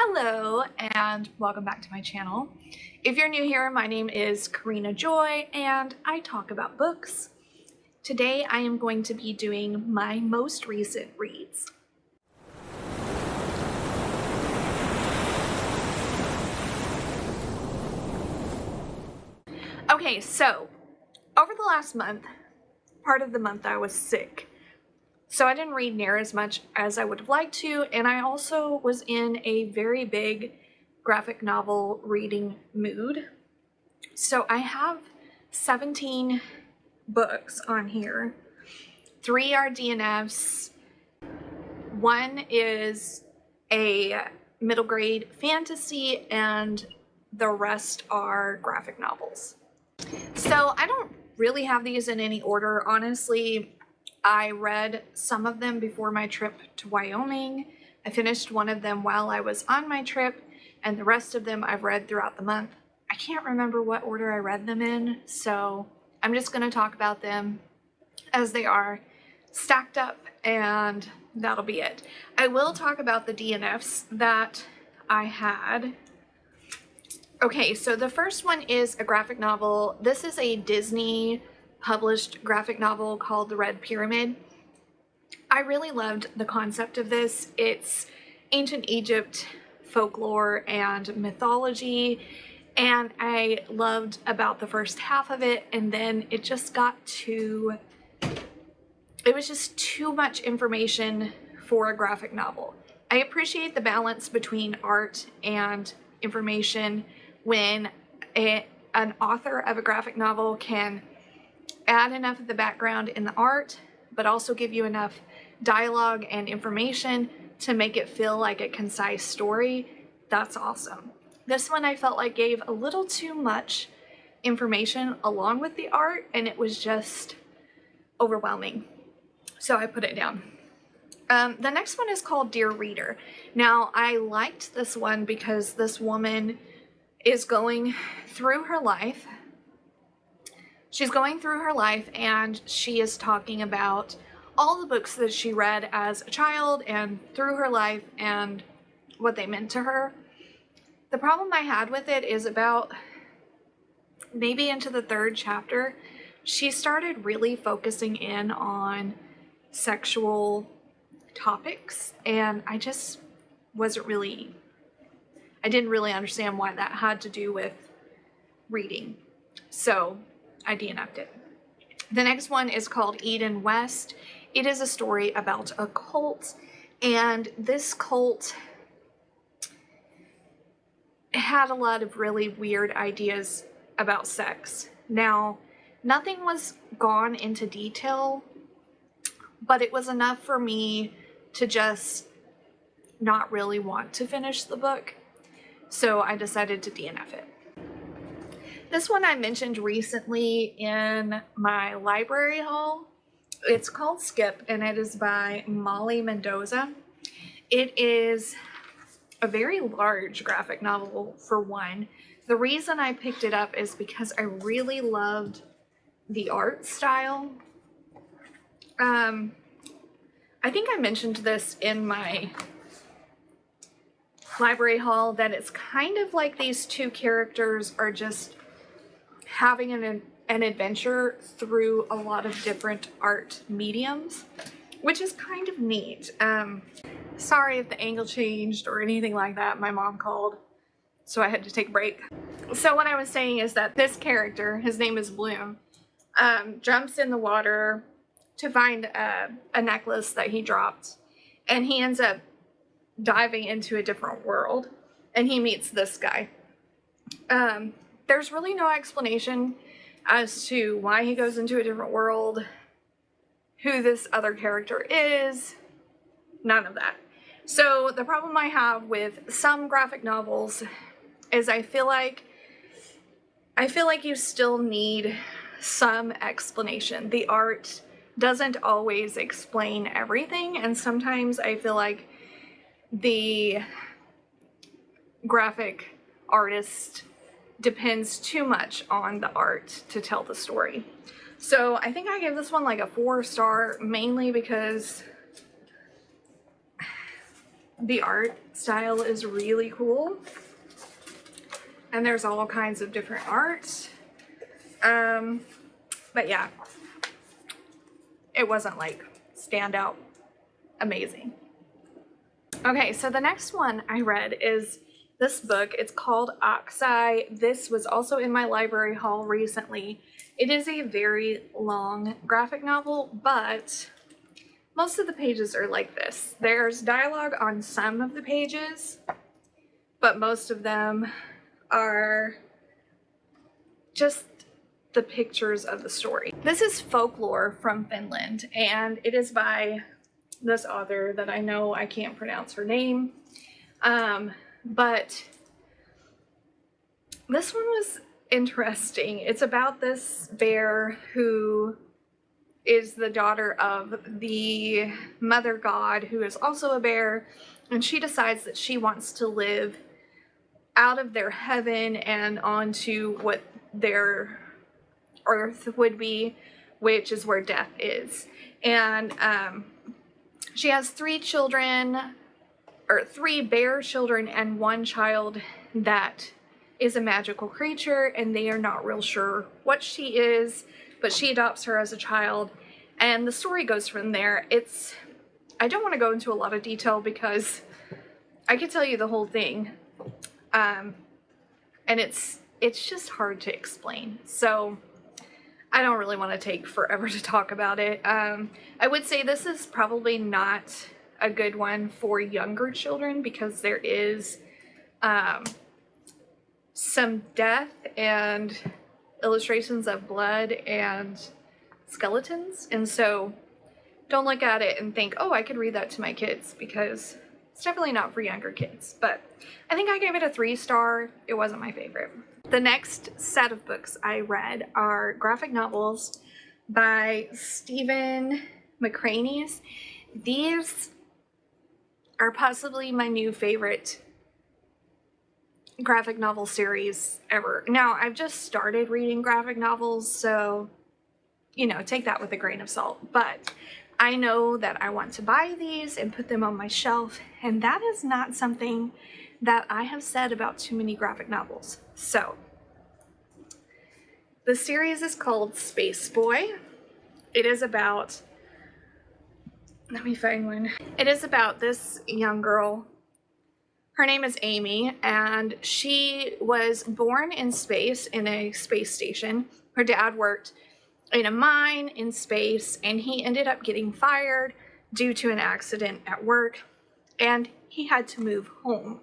Hello and welcome back to my channel. If you're new here, my name is Karina Joy and I talk about books. Today I am going to be doing my most recent reads. Okay, so over the last month, part of the month I was sick. So I didn't read near as much as I would have liked to, and I also was in a very big graphic novel reading mood. So I have 17 books on here. 3 are DNFs, 1 is a middle grade fantasy, and the rest are graphic novels. So I don't really have these in any order, honestly. I read some of them before my trip to Wyoming. I finished one of them while I was on my trip, and the rest of them I've read throughout the month. I can't remember what order I read them in, so I'm just going to talk about them as they are stacked up, and that'll be it. I will talk about the DNFs that I had. Okay, so the first one is a graphic novel. This is a Disney published graphic novel called The Red Pyramid. I really loved the concept of this. It's ancient Egypt folklore and mythology, and I loved about the first half of it, and then it just got too, it was just too much information for a graphic novel. I appreciate the balance between art and information when an author of a graphic novel can add enough of the background in the art, but also give you enough dialogue and information to make it feel like a concise story. That's awesome. This one I felt like gave a little too much information along with the art, and it was just overwhelming. So I put it down. The next one is called Dear Reader. Now, I liked this one because this woman is going through her life. She's going through her life and she is talking about all the books that she read as a child and through her life and what they meant to her. The problem I had with it is about maybe into the 3rd chapter, she started really focusing in on sexual topics, and I just I didn't really understand why that had to do with reading. So I DNF'd it. The next one is called Eden West. It is a story about a cult, and this cult had a lot of really weird ideas about sex. Now, nothing was gone into detail, but it was enough for me to just not really want to finish the book, so I decided to DNF it. This one I mentioned recently in my library haul. It's called Skip, and it is by Molly Mendoza. It is a very large graphic novel for one. The reason I picked it up is because I really loved the art style. I think I mentioned this in my library haul, that it's kind of like these two characters are just having an adventure through a lot of different art mediums, which is kind of neat. Sorry if the angle changed or anything like that. My mom called, so I had to take a break. So what I was saying is that this character, his name is Bloom, jumps in the water to find a necklace that he dropped, and he ends up diving into a different world, and he meets this guy. There's really no explanation as to why he goes into a different world, who this other character is, none of that. So the problem I have with some graphic novels is I feel like you still need some explanation. The art doesn't always explain everything, and sometimes I feel like the graphic artist depends too much on the art to tell the story. So I think I gave this one like a 4-star, mainly because The art style is really cool. And there's all kinds of different art. But yeah, it wasn't like standout amazing. Okay, so the next one I read is this book. It's called Oxeye. This was also in my library haul recently. It is a very long graphic novel, but most of the pages are like this. There's dialogue on some of the pages, but most of them are just the pictures of the story. This is folklore from Finland, and it is by this author that I know I can't pronounce her name. But this one was interesting. It's about this bear who is the daughter of the mother god, who is also a bear, and she decides that she wants to live out of their heaven and onto what their earth would be, which is where death is. And she has 3 children, or 3 bear children, and 1 child that is a magical creature, and they are not real sure what she is, but she adopts her as a child, and the story goes from there. I don't want to go into a lot of detail because I could tell you the whole thing, and it's just hard to explain, so I don't really want to take forever to talk about it. I would say this is probably not a good one for younger children because there is some death and illustrations of blood and skeletons, and so don't look at it and think, oh, I could read that to my kids, because it's definitely not for younger kids. But I think I gave it a 3-star. It wasn't my favorite. The next set of books I read are graphic novels by Stephen McCraney's. These are possibly my new favorite graphic novel series ever. Now, I've just started reading graphic novels, so, you know, take that with a grain of salt. But I know that I want to buy these and put them on my shelf, and that is not something that I have said about too many graphic novels. So, the series is called Space Boy. It is about, let me find one. It is about this young girl. Her name is Amy, and she was born in space, in a space station. Her dad worked in a mine in space, and he ended up getting fired due to an accident at work, and he had to move home.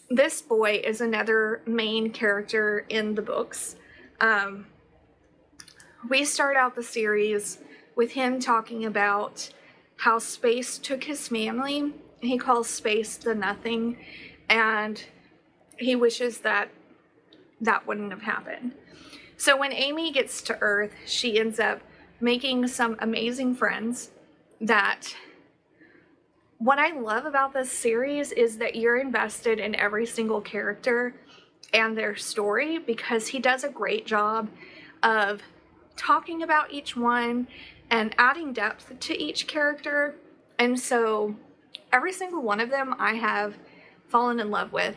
This boy is another main character in the books. We start out the series with him talking about how space took his family. He calls space the nothing, and he wishes that that wouldn't have happened. So when Amy gets to Earth, she ends up making some amazing friends. That what I love about this series is that you're invested in every single character and their story, because he does a great job of talking about each one and adding depth to each character. And so every single one of them I have fallen in love with.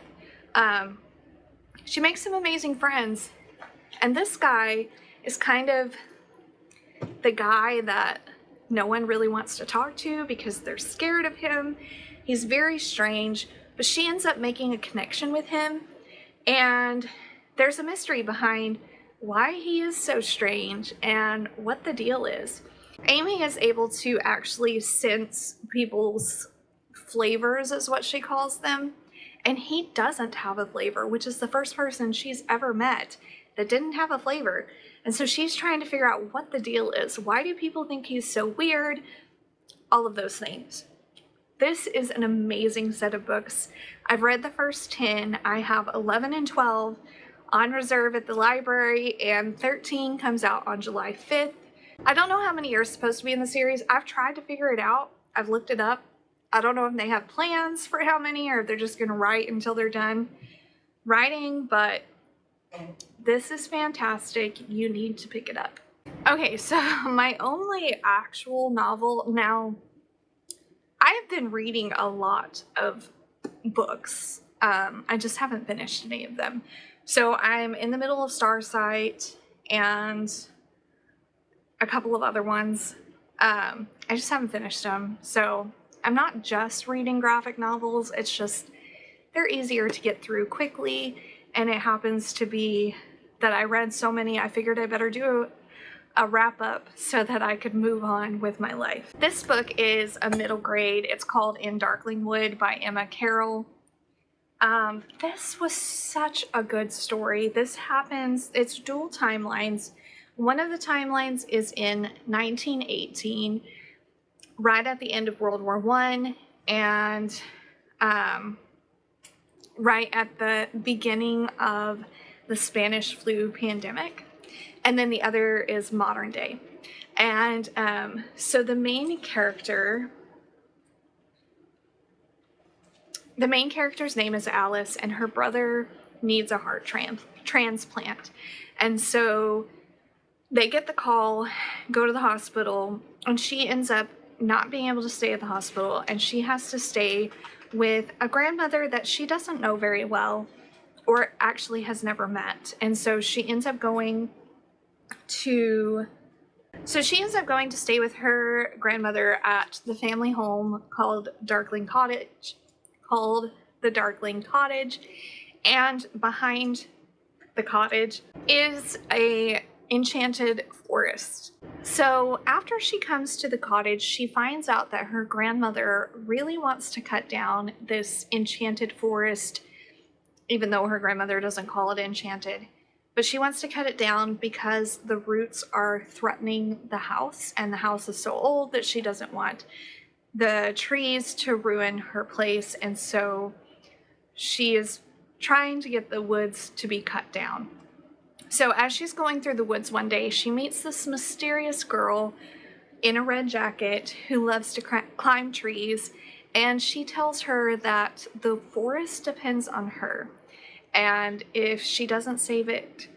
She makes some amazing friends, and this guy is kind of the guy that no one really wants to talk to because they're scared of him. He's very strange, but she ends up making a connection with him, and there's a mystery behind why he is so strange and what the deal is. Amy is able to actually sense people's flavors, is what she calls them, and he doesn't have a flavor, which is the first person she's ever met that didn't have a flavor. And so she's trying to figure out what the deal is. Why do people think he's so weird? All of those things. This is an amazing set of books. I've read the first 10. I have 11 and 12 on reserve at the library, and 13 comes out on July 5th. I don't know how many are supposed to be in the series. I've tried to figure it out. I've looked it up. I don't know if they have plans for how many, or if they're just going to write until they're done writing, but this is fantastic. You need to pick it up. Okay, so my only actual novel, now I have been reading a lot of books. I just haven't finished any of them. So I'm in the middle of Starsight and a couple of other ones. I just haven't finished them. So I'm not just reading graphic novels. It's just they're easier to get through quickly. And it happens to be that I read so many, I figured I better do a wrap up so that I could move on with my life. This book is a middle grade. It's called In Darklingwood by Emma Carroll. This was such a good story. This happens, it's dual timelines. One of the timelines is in 1918, right at the end of World War I, and right at the beginning of the Spanish flu pandemic. And then the other is modern day. And so the main character's name is Alice, and her brother needs a heart transplant. And so they get the call, go to the hospital, and she ends up not being able to stay at the hospital, and she has to stay with a grandmother that she doesn't know very well, or actually has never met. And so she ends up going to stay with her grandmother at the family home called the Darkling Cottage, and behind the cottage is a enchanted forest. So after she comes to the cottage, she finds out that her grandmother really wants to cut down this enchanted forest, even though her grandmother doesn't call it enchanted. But she wants to cut it down because the roots are threatening the house, and the house is so old that she doesn't want the trees to ruin her place, and so she is trying to get the woods to be cut down. So as she's going through the woods one day, she meets this mysterious girl in a red jacket who loves to climb trees, and she tells her that the forest depends on her, and if she doesn't save it,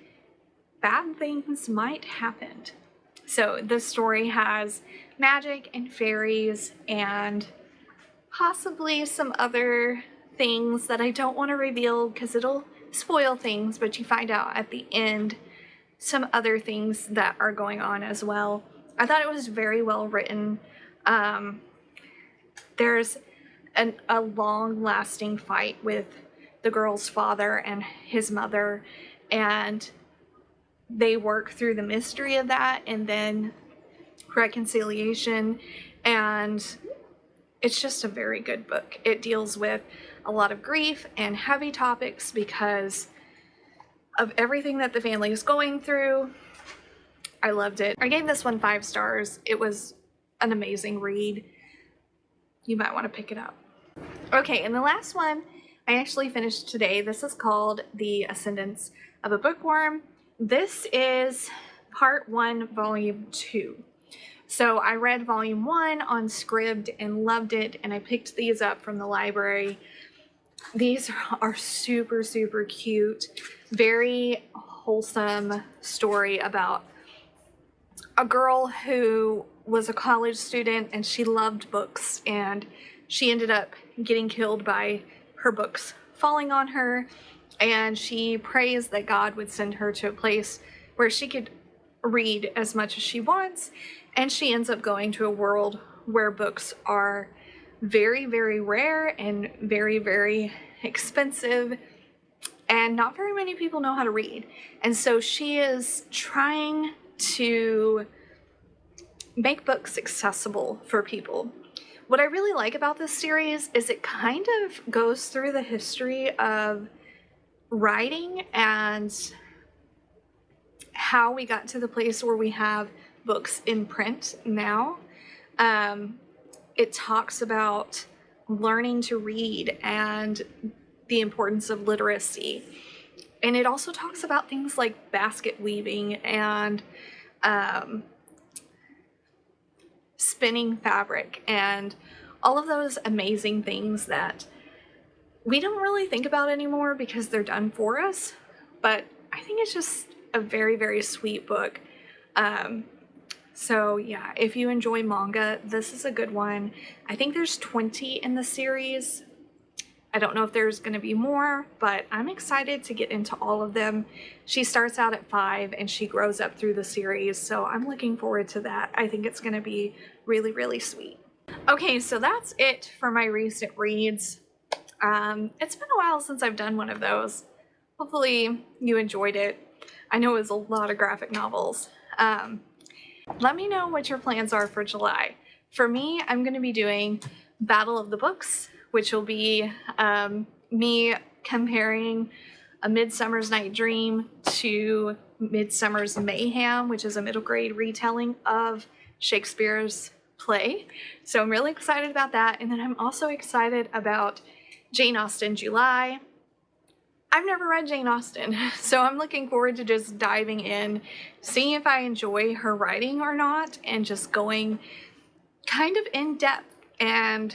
bad things might happen. So this story has magic and fairies and possibly some other things that I don't want to reveal because it'll spoil things, but you find out at the end some other things that are going on as well. I thought it was very well written. There's a long-lasting fight with the girl's father and his mother, and they work through the mystery of that and then reconciliation, and it's just a very good book. It deals with a lot of grief and heavy topics because of everything that the family is going through. I loved it. I gave this one 5 stars. It was an amazing read. You might want to pick it up. Okay, and the last one I actually finished today. This is called The Ascendance of a Bookworm. This is part 1, volume 2. So I read volume 1 on Scribd and loved it, and I picked these up from the library. These are super, super cute, very wholesome story about a girl who was a college student and she loved books, and she ended up getting killed by her books falling on her, and she prays that God would send her to a place where she could read as much as she wants, and she ends up going to a world where books are very, very rare and very, very expensive, and not very many people know how to read. And so she is trying to make books accessible for people. What I really like about this series is it kind of goes through the history of writing and how we got to the place where we have books in print now. It talks about learning to read and the importance of literacy. And it also talks about things like basket weaving and spinning fabric and all of those amazing things that we don't really think about anymore because they're done for us. But I think it's just a very, very sweet book. So yeah, if you enjoy manga, this is a good one. I think there's 20 in the series. I don't know if there's going to be more, but I'm excited to get into all of them. She starts out at 5 and she grows up through the series, so I'm looking forward to that. I think it's going to be really, really sweet. Okay, so that's it for my recent reads. It's been a while since I've done one of those. Hopefully you enjoyed it. I know it was a lot of graphic novels. Let me know what your plans are for July. For me, I'm going to be doing Battle of the Books, which will be me comparing A Midsummer's Night Dream to Midsummer's Mayhem, which is a middle grade retelling of Shakespeare's play. So I'm really excited about that. And then I'm also excited about Jane Austen July. I've never read Jane Austen, so I'm looking forward to just diving in, seeing if I enjoy her writing or not, and just going kind of in depth and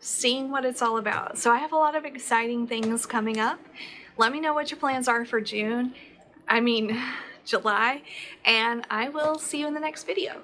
seeing what it's all about. So I have a lot of exciting things coming up. Let me know what your plans are for July, and I will see you in the next video.